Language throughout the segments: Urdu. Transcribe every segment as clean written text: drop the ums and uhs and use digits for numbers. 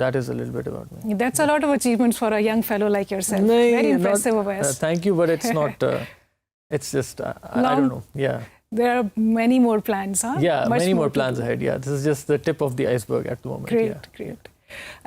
that is a little bit about me. That's a lot of achievements for a young fellow like yourself. No, Very impressive, Abbas. Thank you, but it's not, it's just, I don't know, yeah. There are many more plans, huh? Yeah, many more plans ahead, yeah. This is just the tip of the iceberg at the moment. Great, yeah. great.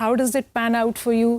How does it pan out for you?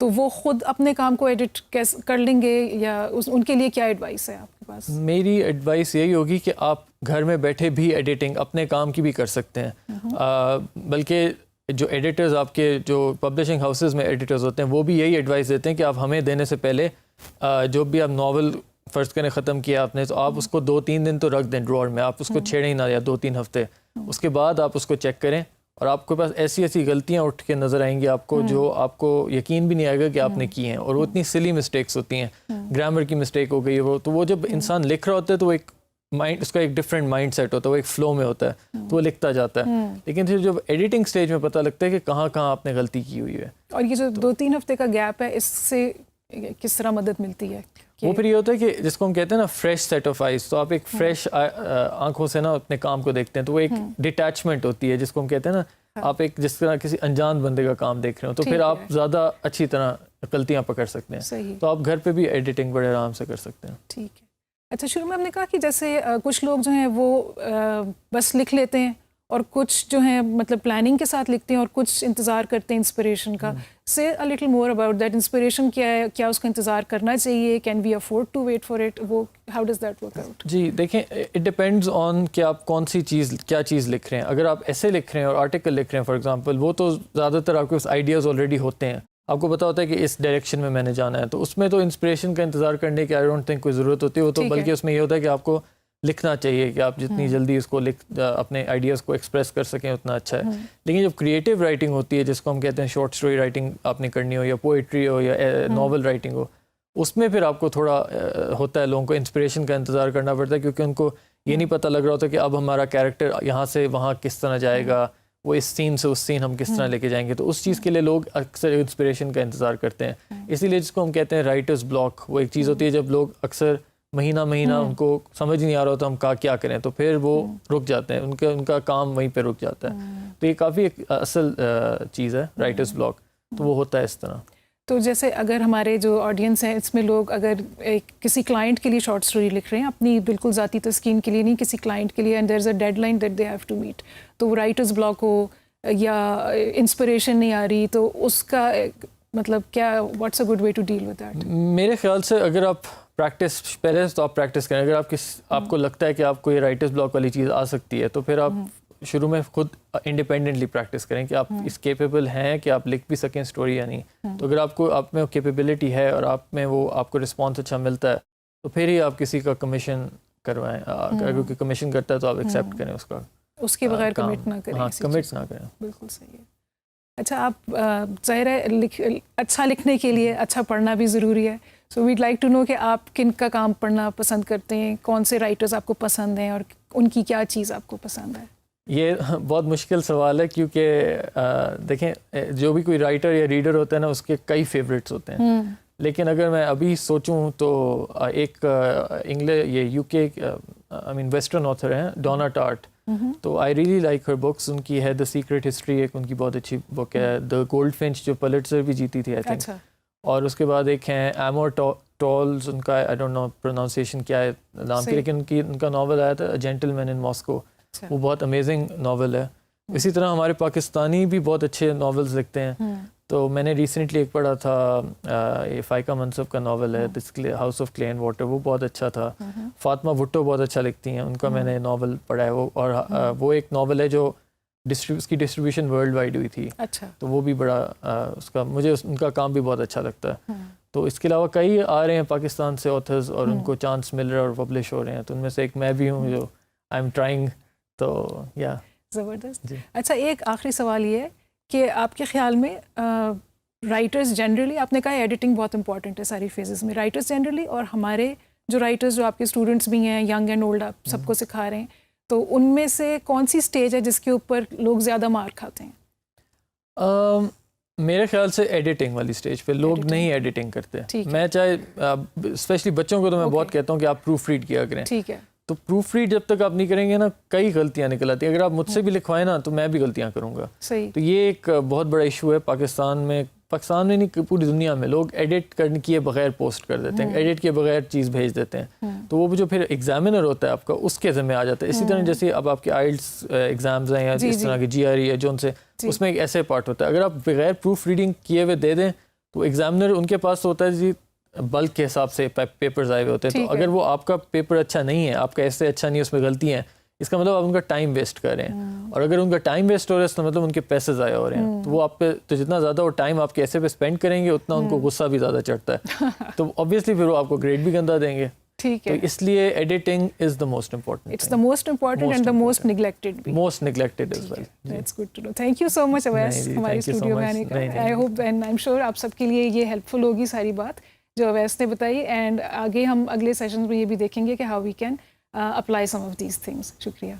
تو وہ خود اپنے کام کو ایڈٹ کر لیں گے یا ان کے لیے کیا ایڈوائس ہے آپ کے پاس؟ میری ایڈوائس یہی ہوگی کہ آپ گھر میں بیٹھے بھی ایڈیٹنگ اپنے کام کی بھی کر سکتے ہیں. بلکہ جو ایڈیٹرز آپ کے جو پبلشنگ ہاؤسز میں ایڈیٹرز ہوتے ہیں وہ بھی یہی ایڈوائس دیتے ہیں کہ آپ ہمیں دینے سے پہلے جو بھی آپ ناول فرض کریں ختم کیا آپ نے تو آپ اس کو 2-3 دن تو رکھ دیں ڈراور میں, آپ اس کو چھیڑیں ہی نہ, یا 2-3 ہفتے. اس کے بعد آپ اس کو چیک کریں اور آپ کے پاس ایسی ایسی غلطیاں اٹھ کے نظر آئیں گی آپ کو جو آپ کو یقین بھی نہیں آئے گا کہ آپ نے کی ہیں, اور وہ اتنی سلی مسٹیکس ہوتی ہیں. گرامر کی مسٹیک ہو گئی وہ, تو وہ جب انسان لکھ رہا ہوتا ہے تو وہ ایک مائنڈ, اس کا ایک ڈفرینٹ مائنڈ سیٹ ہوتا ہے, وہ ایک فلو میں ہوتا ہے تو وہ لکھتا جاتا ہے. لیکن پھر جب ایڈیٹنگ سٹیج میں پتہ لگتا ہے کہ کہاں کہاں آپ نے غلطی کی ہوئی ہے. اور یہ جو 2-3 ہفتے کا گیپ ہے اس سے کس طرح مدد ملتی ہے؟ وہ پھر یہ ہوتا ہے کہ جس کو ہم کہتے ہیں نا فریش سیٹ آف آئیز, تو آپ ایک فریش آنکھوں سے نا اپنے کام کو دیکھتے ہیں, تو وہ ایک ڈیٹیچمنٹ ہوتی ہے جس کو ہم کہتے ہیں نا, آپ ایک جس طرح کسی انجان بندے کا کام دیکھ رہے ہو, تو پھر آپ زیادہ اچھی طرح غلطیاں پکڑ سکتے ہیں. تو آپ گھر پہ بھی ایڈیٹنگ بڑے آرام سے کر سکتے ہیں. ٹھیک ہے. اچھا, شروع میں ہم نے کہا کہ جیسے کچھ لوگ جو ہیں وہ بس لکھ لیتے ہیں اور کچھ جو ہیں مطلب پلاننگ کے ساتھ لکھتے ہیں اور کچھ انتظار کرتے ہیں انسپریشن کا. سے a little more about that. Inspiration کیا ہے, کیا اس کا انتظار کرنا چاہیے, can we afford to wait for it, وہ how does that work out? جی دیکھیں, اٹ ڈپینڈز آن کہ آپ کون سی چیز کیا چیز لکھ رہے ہیں. اگر آپ ایسے لکھ رہے ہیں اور آرٹیکل لکھ رہے ہیں فار ایگزامپل, وہ تو زیادہ تر آپ کے پاس آئیڈیاز آلریڈی ہوتے ہیں, آپ کو پتا ہوتا ہے کہ اس ڈائریکشن میں نے جانا ہے, تو اس میں تو انسپریشن کا انتظار کرنے کی آئی ڈونٹ تھنک کوئی ضرورت ہوتی ہے. وہ تو بلکہ اس میں یہ ہوتا ہے کہ آپ کو لکھنا چاہیے کہ آپ جتنی جلدی اس کو اپنے آئیڈیاز کو ایکسپریس کر سکیں اتنا اچھا ہے. لیکن جب کریٹیو رائٹنگ ہوتی ہے جس کو ہم کہتے ہیں شارٹ اسٹوری رائٹنگ آپ نے کرنی ہو, یا پوئٹری ہو, یا ناول رائٹنگ ہو, اس میں پھر آپ کو تھوڑا ہوتا ہے لوگوں کو انسپریشن کا انتظار کرنا پڑتا ہے, کیونکہ ان کو یہ نہیں پتہ لگ رہا ہوتا کہ اب ہمارا کیریکٹر یہاں سے وہاں کس طرح جائے گا, وہ اس سین سے اس سین ہم کس طرح لے کے جائیں گے. تو اس چیز کے لیے لوگ اکثر انسپریشن کا انتظار کرتے ہیں. اسی لیے جس کو ہم کہتے ہیں رائٹرز بلاک, وہ ایک چیز ہوتی ہے جب لوگ اکثر مہینہ ان کو سمجھ نہیں آ رہا ہوتا ہم کیا کریں, تو پھر وہ رک جاتے ہیں, ان کا کام وہیں پہ رک جاتا ہے. تو یہ کافی ایک اصل چیز ہے رائٹرز بلاک, تو وہ ہوتا ہے اس طرح. تو جیسے اگر ہمارے جو آڈینس ہیں اس میں لوگ اگر کسی کلائنٹ کے لیے شارٹ اسٹوری لکھ رہے ہیں, اپنی بالکل ذاتی تسکین کے لیے نہیں, کسی کلائنٹ کے لیے, and there is a deadline that they have to meet, تو وہ رائٹرز بلاک ہو یا انسپریشن نہیں آ رہی, تو اس کا مطلب کیا, what's a good way to deal with that? میرے خیال سے اگر آپ پریکٹس پہلے تو آپ پریکٹس کریں. اگر آپ کو لگتا ہے کہ آپ کو یہ رائٹرز بلاک والی چیز آ سکتی ہے, تو پھر آپ شروع میں خود انڈیپینڈنٹلی پریکٹس کریں کہ آپ اس کیپیبل ہیں کہ آپ لکھ بھی سکیں اسٹوری یا نہیں. تو اگر آپ میں کیپیبلٹی ہے اور آپ میں وہ آپ کو رسپانس اچھا ملتا ہے, تو پھر ہی آپ کسی کا کمیشن کروائیں. اگر کوئی کمیشن کرتا ہے تو آپ ایکسیپٹ کریں اس کا, اس کے بغیر کمٹ نہ کریں. ہاں, کمٹ نہ کریں. بالکل صحیح ہے. اچھا, آپ ظاہر ہے اچھا لکھنے کے لیے اچھا پڑھنا بھی ضروری ہے. سو ویڈ لائک ٹو نو کہ آپ کن کا کام پڑھنا پسند کرتے ہیں, کون سے رائٹرز آپ کو پسند ہیں, اور ان کی کیا چیز آپ کو پسند ہے؟ یہ بہت مشکل سوال ہے, کیونکہ دیکھیں جو بھی کوئی رائٹر یا ریڈر ہوتا ہے نا, اس کے کئی فیوریٹس ہوتے ہیں. لیکن اگر میں ابھی سوچوں تو ایک یہ U K I mean western author ہیں ڈونا ٹارٹ, تو I really like her books. ان کی ہے دا سیکرٹ ہسٹری, ایک ان کی بہت اچھی بک ہے. دا گولڈ فنچ جو پلٹزر بھی جیتی تھی آئی تھنک. اور اس کے بعد ایک ہیں ایمور ٹولز, ان کا آئی ڈونٹ نو پروناؤنسیشن کیا ہے نام کی, لیکن ان کا ناول آیا تھا جینٹل مین ان ماسکو, وہ بہت امیزنگ ناول ہے. اسی طرح ہمارے پاکستانی بھی بہت اچھے ناولز لکھتے ہیں. تو میں نے ریسنٹلی ایک پڑھا تھا, یہ فائقہ منصب کا ناول ہے house of clay and water, وہ بہت اچھا تھا. فاطمہ بھٹو بہت اچھا لکھتی ہیں, ان کا میں نے ناول پڑھا ہے وہ, اور وہ ایک ناول ہے جو اس کی ڈسٹریبیوشن ورلڈ وائڈ ہوئی تھی. اچھا, تو وہ بھی بڑا اس کا مجھے ان کا کام بھی بہت اچھا لگتا ہے. تو اس کے علاوہ کئی آ رہے ہیں پاکستان سے آتھرز, اور ان کو چانس مل رہا ہے اور پبلش ہو رہے ہیں. تو ان میں سے ایک میں بھی ہوں جو آئی ایم ٹرائنگ. تو یا زبردست. اچھا, ایک آخری سوال یہ ہے کہ آپ کے خیال میں رائٹرز جنرلی, آپ نے کہا ایڈیٹنگ بہت امپورٹنٹ ہے ساری فیزز میں, رائٹرز جنرلی اور ہمارے جو رائٹرز جو آپ کے اسٹوڈنٹس بھی ہیں, ینگ اینڈ اولڈ, آپ سب کو سکھا رہے ہیں, تو ان میں سے کون سی اسٹیج ہے جس کے اوپر لوگ زیادہ مار کھاتے ہیں؟ میرے خیال سے ایڈیٹنگ والی اسٹیج پہ لوگ نہیں ایڈیٹنگ کرتے. میں چاہے اسپیشلی بچوں کو تو میں بہت کہتا ہوں کہ آپ پروف ریڈ کیا کریں. ٹھیک ہے. تو پروف ریڈ جب تک آپ نہیں کریں گے نا, کئی غلطیاں نکل آتی ہیں. اگر آپ مجھ سے بھی لکھوائیں نا تو میں بھی غلطیاں کروں گا. صحیح. تو یہ ایک بہت بڑا ایشو ہے پاکستان میں نہیں پوری دنیا میں. لوگ ایڈٹ کرنے کیے بغیر پوسٹ کر دیتے ہیں, ایڈٹ کیے بغیر چیز بھیج دیتے ہیں. تو وہ جو پھر ایگزامینر ہوتا ہے آپ کا, اس کے ذمہ آ جاتا ہے. اسی طرح جیسے اب آپ کے آئلٹس ایگزامز ہیں یا اس طرح کے GRE ہے جو ان سے, اس میں ایک ایسے پارٹ ہوتا ہے. اگر آپ بغیر پروف ریڈنگ کیے ہوئے دے دیں تو ایگزامنر ان کے پاس ہوتا ہے جی بلک کے حساب سے پیپرز آئے ہوئے ہوتے ہیں. تو اگر وہ آپ کا پیپر اچھا نہیں ہے, آپ کا ایسے اچھا نہیں ہے, اس میں غلطی ہیں, اس کا مطلب آپ ان کا ٹائم ویسٹ کر رہے ہیں. اور اگر ان کا ٹائم ویسٹ ہو رہا ہے تو مطلب ان کے پیسے ضائع ہو رہے ہیں. تو وہ آپ پہ تو جتنا زیادہ وہ ٹائم آپ کے ایسے پہ اسپینڈ کریں گے اتنا ان کو غصہ بھی زیادہ چڑھتا ہے. تو obviously پھر وہ آپ کو گریڈ بھی گندا دیں گے. ٹھیک تو ہے, اس لیے editing is the most important. It's the most important and the most neglected بھی. Most neglected as well. That's good to know. Thank you so much Awais ہماری اسٹوڈیو میں آنے کا. I hope and I am sure آپ سب کے لیے یہ ہیلپ فل ہوگی ساری بات جو اویس نے بتائی. اینڈ آگے ہم اگلے سیشن میں یہ بھی دیکھیں گے کہ how we can apply some of these things. شکریہ.